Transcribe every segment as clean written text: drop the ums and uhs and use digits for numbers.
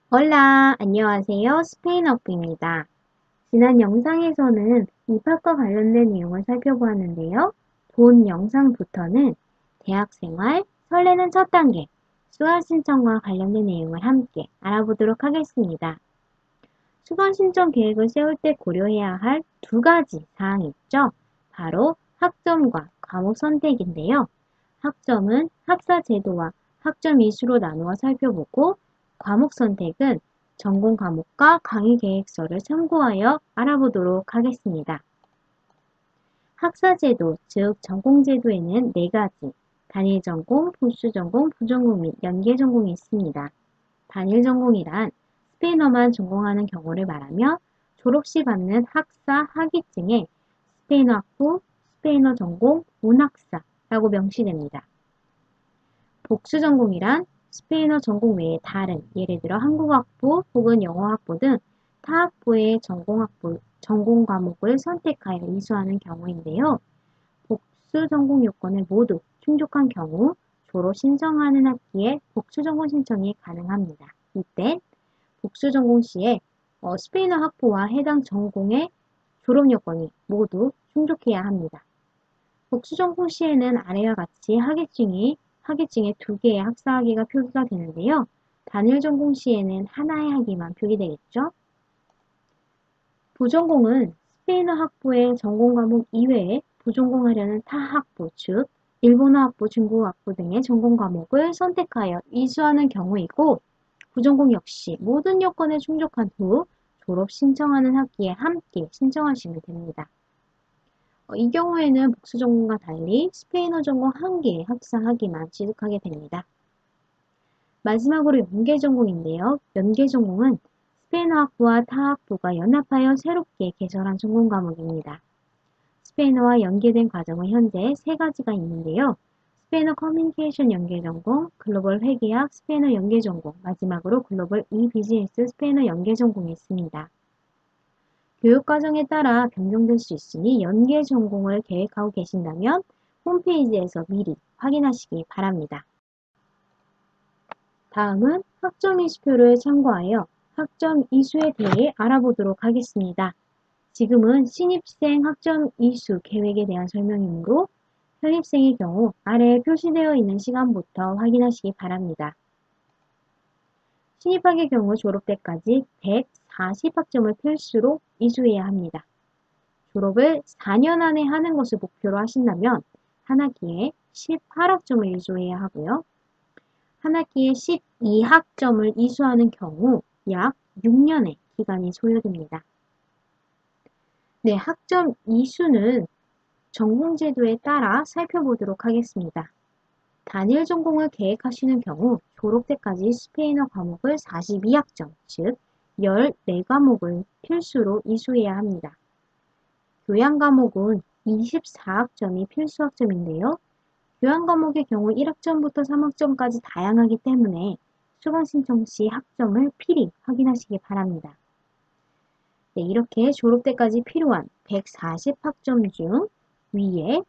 올라, 안녕하세요. 스페인어입니다. 지난 영상에서는 입학과 관련된 내용을 살펴보았는데요. 본 영상부터는 대학생활, 설레는 첫 단계, 수강 신청과 관련된 내용을 함께 알아보도록 하겠습니다. 수강 신청 계획을 세울 때 고려해야 할 두 가지 사항이 있죠. 바로 학점과 과목 선택인데요. 학점은 학사 제도와 학점 이수로 나누어 살펴보고 과목 선택은 전공 과목과 강의 계획서를 참고하여 알아보도록 하겠습니다. 학사 제도, 즉 전공 제도에는 네 가지 단일 전공, 부수 전공, 부전공 및 연계 전공이 있습니다. 단일 전공이란 스페인어만 전공하는 경우를 말하며 졸업 시 받는 학사 학위증에 스페인어 학부, 스페인어 전공, 문학사라고 명시됩니다. 복수 전공이란 스페인어 전공 외에 다른, 예를 들어 한국학부 혹은 영어학부 등 타학부의 전공 과목을 선택하여 이수하는 경우인데요. 복수 전공 요건을 모두 충족한 경우 졸업 신청하는 학기에 복수 전공 신청이 가능합니다. 이때 복수 전공 시에 스페인어 학부와 해당 전공의 졸업 요건이 모두 충족해야 합니다. 복수 전공 시에는 아래와 같이 학위증에 두 개의 학사 학위가 표기가 되는데요. 단일 전공 시에는 하나의 학위만 표기되겠죠. 부전공은 스페인어 학부의 전공 과목 이외에 부전공하려는 타 학부, 즉 일본어 학부, 중국어 학부 등의 전공 과목을 선택하여 이수하는 경우이고 부전공 역시 모든 요건을 충족한 후 졸업 신청하는 학기에 함께 신청하시면 됩니다. 이 경우에는 복수 전공과 달리 스페인어 전공 한 개의 학사 학위만 취득하게 됩니다. 마지막으로 연계 전공인데요. 연계 전공은 스페인어 학부와 타학부가 연합하여 새롭게 개설한 전공 과목입니다. 스페인어와 연계된 과정은 현재 세 가지가 있는데요. 스페인어 커뮤니케이션 연계 전공, 글로벌 회계학 스페인어 연계 전공, 마지막으로 글로벌 비즈니스 스페인어 연계 전공이 있습니다. 교육과정에 따라 변경될 수 있으니 연계 전공을 계획하고 계신다면 홈페이지에서 미리 확인하시기 바랍니다. 다음은 학점 이수표를 참고하여 학점 이수에 대해 알아보도록 하겠습니다. 지금은 신입생 학점 이수 계획에 대한 설명이므로 현입생의 경우 아래에 표시되어 있는 시간부터 확인하시기 바랍니다. 신입학의 경우 졸업 때까지 140학점을 필수로 이수해야 합니다. 졸업을 4년 안에 하는 것을 목표로 하신다면 한 학기에 18학점을 이수해야 하고요. 한 학기에 12학점을 이수하는 경우 약 6년의 기간이 소요됩니다. 네, 학점 이수는 전공제도에 따라 살펴보도록 하겠습니다. 단일 전공을 계획하시는 경우 졸업 때까지 스페인어 과목을 42학점, 즉 14과목을 필수로 이수해야 합니다. 교양 과목은 24학점이 필수 학점인데요. 교양 과목의 경우 1학점부터 3학점까지 다양하기 때문에 수강 신청 시 학점을 필히 확인하시기 바랍니다. 네, 이렇게 졸업 때까지 필요한 140학점 중 위에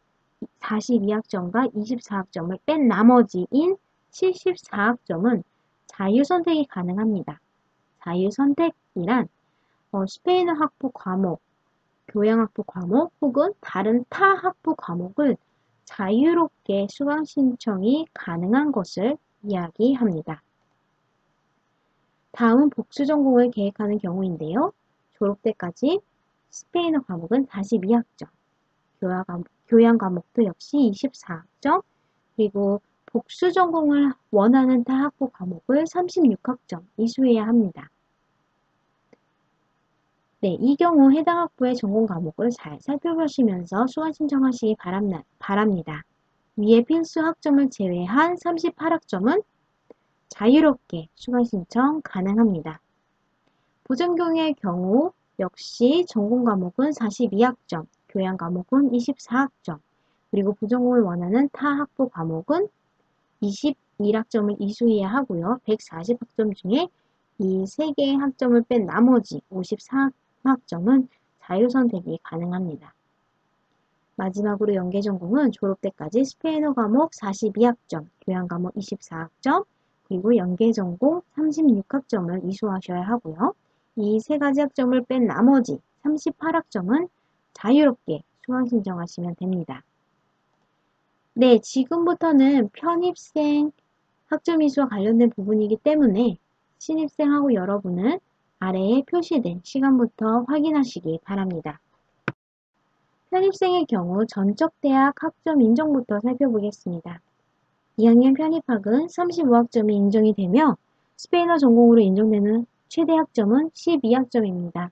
42학점과 24학점을 뺀 나머지인 74학점은 자유선택이 가능합니다. 자유선택이란 스페인어 학부 과목, 교양학부 과목 혹은 다른 타 학부 과목을 자유롭게 수강 신청이 가능한 것을 이야기합니다. 다음은 복수 전공을 계획하는 경우인데요. 졸업 때까지 스페인어 과목은 42학점, 교양 과목도 역시 24학점, 그리고 복수 전공을 원하는 타 학부 과목을 36학점 이수해야 합니다. 네, 이 경우 해당 학부의 전공 과목을 잘 살펴보시면서 수강 신청하시기 바랍니다. 위의 필수 학점을 제외한 38학점은 자유롭게 수강 신청 가능합니다. 부전공의 경우 역시 전공 과목은 42학점, 교양 과목은 24학점, 그리고 부전공을 원하는 타 학부 과목은 21학점을 이수해야 하고요. 140학점 중에 이 3개의 학점을 뺀 나머지 54학점은 자유선택이 가능합니다. 마지막으로 연계전공은 졸업 때까지 스페인어 과목 42학점, 교양 과목 24학점, 그리고 연계전공 36학점을 이수하셔야 하고요. 이 세 가지 학점을 뺀 나머지 38학점은 자유롭게 수강 신청하시면 됩니다. 네, 지금부터는 편입생 학점 이수와 관련된 부분이기 때문에 신입생하고 여러분은 아래에 표시된 시간부터 확인하시기 바랍니다. 편입생의 경우 전적대학 학점 인정부터 살펴보겠습니다. 2학년 편입학은 35학점이 인정이 되며 스페인어 전공으로 인정되는 최대 학점은 12학점입니다.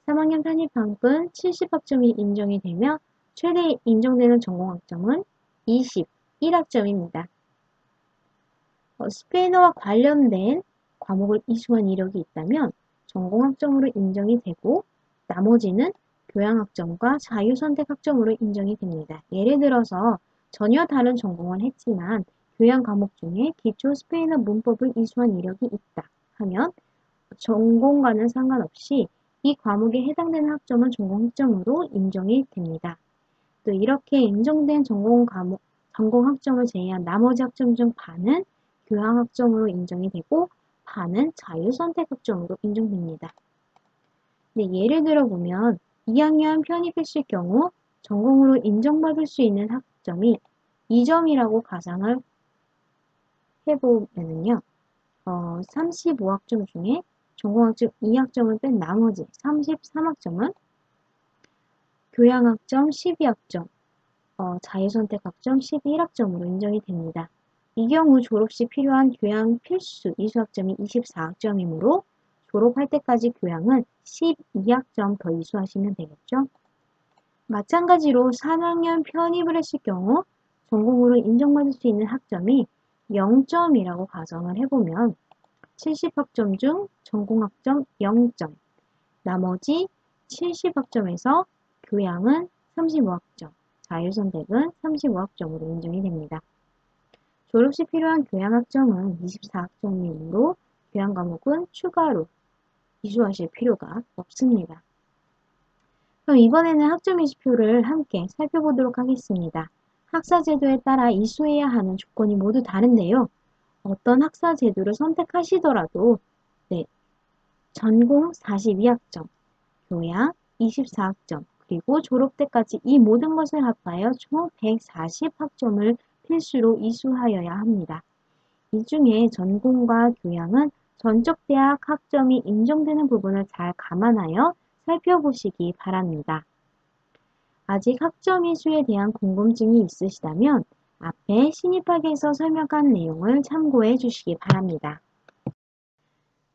3학년 편입학은 70학점이 인정이 되며 최대 인정되는 전공 학점은 21학점입니다. 스페인어와 관련된 과목을 이수한 이력이 있다면 전공학점으로 인정이 되고 나머지는 교양학점과 자유선택학점으로 인정이 됩니다. 예를 들어서 전혀 다른 전공을 했지만 교양 과목 중에 기초 스페인어 문법을 이수한 이력이 있다 하면 전공과는 상관없이 이 과목에 해당되는 학점은 전공학점으로 인정이 됩니다. 또 이렇게 인정된 전공 학점을 제외한 나머지 학점 중 반은 교양학점으로 인정이 되고 반은 자유선택학점으로 인정됩니다. 네, 예를 들어 보면 2학년 편입했을 경우 전공으로 인정받을 수 있는 학점이 2점이라고 가상을 해보면요. 35학점 중에 전공학점 2학점을 뺀 나머지 33학점은 교양학점 12학점, 자유선택학점 11학점으로 인정이 됩니다. 이 경우 졸업 시 필요한 교양 필수 이수학점이 24학점이므로 졸업할 때까지 교양은 12학점 더 이수하시면 되겠죠. 마찬가지로 3학년 편입을 했을 경우 전공으로 인정받을 수 있는 학점이 0점이라고 가정을 해보면 70학점 중 전공학점 0점, 나머지 70학점에서 교양은 35학점, 자유선택은 35학점으로 인정이 됩니다. 졸업 시 필요한 교양학점은 24학점이므로 교양 과목은 추가로 이수하실 필요가 없습니다. 그럼 이번에는 학점 이수표를 함께 살펴보도록 하겠습니다. 학사제도에 따라 이수해야 하는 조건이 모두 다른데요. 어떤 학사제도를 선택하시더라도 전공 42학점, 교양 24학점, 그리고 졸업 때까지 이 모든 것을 합하여 총 140학점을 필수로 이수하여야 합니다. 이 중에 전공과 교양은 전적대학 학점이 인정되는 부분을 잘 감안하여 살펴보시기 바랍니다. 아직 학점 이수에 대한 궁금증이 있으시다면 앞에 신입학에서 설명한 내용을 참고해 주시기 바랍니다.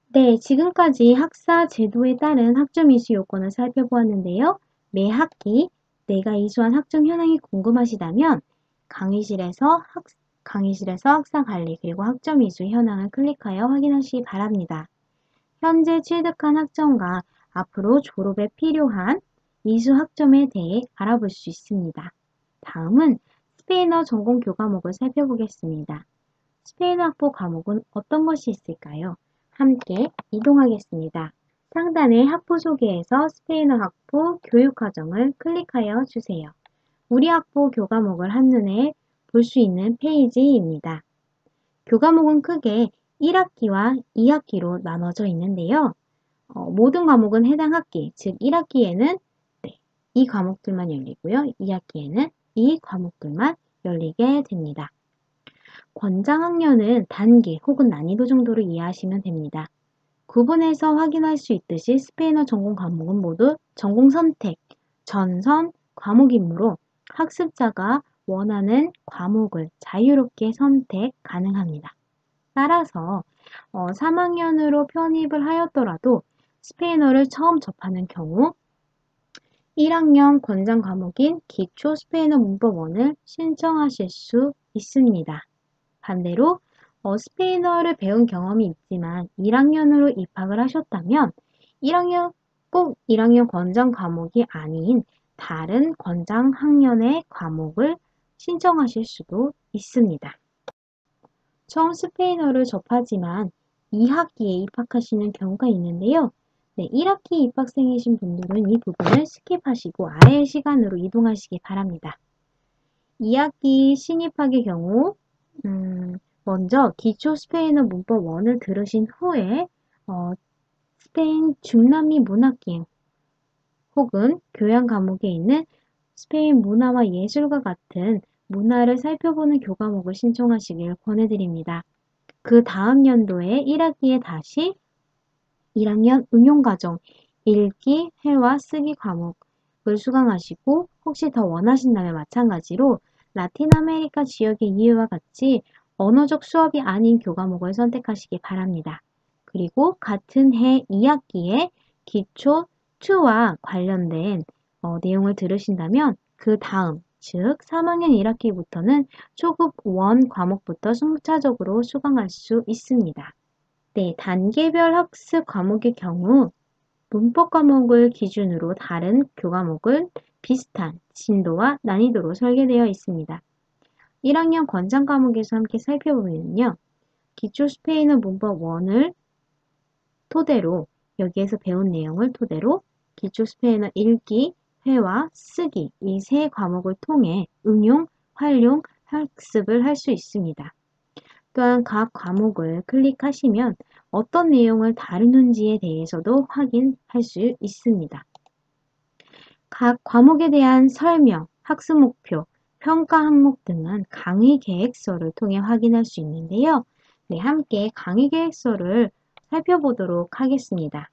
네, 지금까지 학사 제도에 따른 학점 이수 요건을 살펴보았는데요. 매 학기 내가 이수한 학점 현황이 궁금하시다면 강의실에서 학사 관리 그리고 학점 이수 현황을 클릭하여 확인하시기 바랍니다. 현재 취득한 학점과 앞으로 졸업에 필요한 이수 학점에 대해 알아볼 수 있습니다. 다음은 스페인어 전공 교과목을 살펴보겠습니다. 스페인어 학부 과목은 어떤 것이 있을까요? 함께 이동하겠습니다. 상단의 학부 소개에서 스페인어 학부 교육과정을 클릭하여 주세요. 우리 학부 교과목을 한눈에 볼 수 있는 페이지입니다. 교과목은 크게 1학기와 2학기로 나눠져 있는데요. 모든 과목은 해당 학기, 즉 1학기에는 이 과목들만 열리고요. 2학기에는 이 과목들만 열리게 됩니다. 권장학년은 단계 혹은 난이도 정도로 이해하시면 됩니다. 구분해서 확인할 수 있듯이 스페인어 전공 과목은 모두 전공 선택, 전선 과목이므로 학습자가 원하는 과목을 자유롭게 선택 가능합니다. 따라서 3학년으로 편입을 하였더라도 스페인어를 처음 접하는 경우 1학년 권장 과목인 기초 스페인어 문법 1을 신청하실 수 있습니다. 반대로 스페인어를 배운 경험이 있지만 1학년으로 입학을 하셨다면 꼭 1학년 권장 과목이 아닌 다른 권장 학년의 과목을 신청하실 수도 있습니다. 처음 스페인어를 접하지만 2학기에 입학하시는 경우가 있는데요. 1학기 입학생이신 분들은 이 부분을 스킵하시고 아래의 시간으로 이동하시기 바랍니다. 2학기 신입학의 경우 먼저 기초 스페인어 문법 1을 들으신 후에 스페인 중남미 문학기행 혹은 교양 과목에 있는 스페인 문화와 예술과 같은 문화를 살펴보는 교과목을 신청하시길 권해드립니다. 그 다음 연도에 1학기에 다시 1학년 응용과정 읽기, 회화, 쓰기 과목을 수강하시고 혹시 더 원하신다면 마찬가지로 라틴 아메리카 지역의 이해와 같이 언어적 수업이 아닌 교과목을 선택하시기 바랍니다. 그리고 같은 해 2학기에 기초 2와 관련된 내용을 들으신다면 그 다음, 즉 3학년 1학기부터는 초급 1 과목부터 순차적으로 수강할 수 있습니다. 네, 단계별 학습 과목의 경우 문법 과목을 기준으로 다른 교과목을 비슷한 진도와 난이도로 설계되어 있습니다. 1학년 권장 과목에서 함께 살펴보면요. 기초 스페인어 문법 1을 토대로 여기에서 배운 내용을 토대로 기초 스페인어 읽기, 회화, 쓰기 이 세 과목을 통해 응용, 활용, 학습을 할 수 있습니다. 또한 각 과목을 클릭하시면 어떤 내용을 다루는지에 대해서도 확인할 수 있습니다. 각 과목에 대한 설명, 학습 목표, 평가 항목 등은 강의 계획서를 통해 확인할 수 있는데요. 네, 함께 강의 계획서를 살펴보도록 하겠습니다.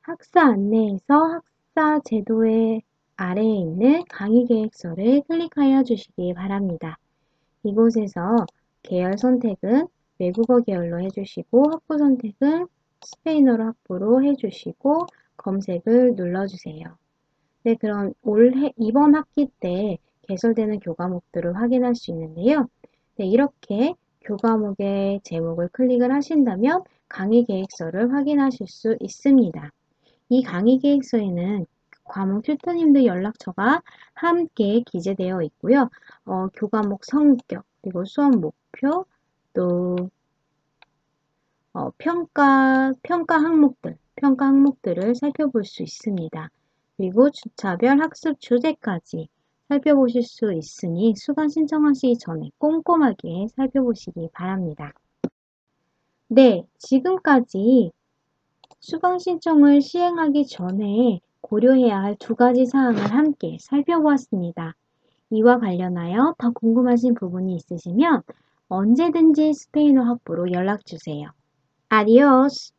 학사 안내에서 학사 제도의 아래에 있는 강의 계획서를 클릭하여 주시기 바랍니다. 이곳에서 계열 선택은 외국어 계열로 해주시고 학부 선택은 스페인어로 학부로 해주시고 검색을 눌러주세요. 네, 그럼 이번 학기 때 개설되는 교과목들을 확인할 수 있는데요. 네, 이렇게 교과목의 제목을 클릭을 하신다면 강의 계획서를 확인하실 수 있습니다. 이 강의 계획서에는 과목 튜터님들 연락처가 함께 기재되어 있고요. 교과목 성격, 그리고 수업 목표, 또 평가 항목들을 살펴볼 수 있습니다. 그리고 주차별 학습 주제까지 살펴보실 수 있으니 수강 신청하시기 전에 꼼꼼하게 살펴보시기 바랍니다. 네, 지금까지 수강 신청을 시행하기 전에 고려해야 할 2가지 사항을 함께 살펴보았습니다. 이와 관련하여 더 궁금하신 부분이 있으시면 언제든지 스페인어 학부로 연락주세요. 아디오스!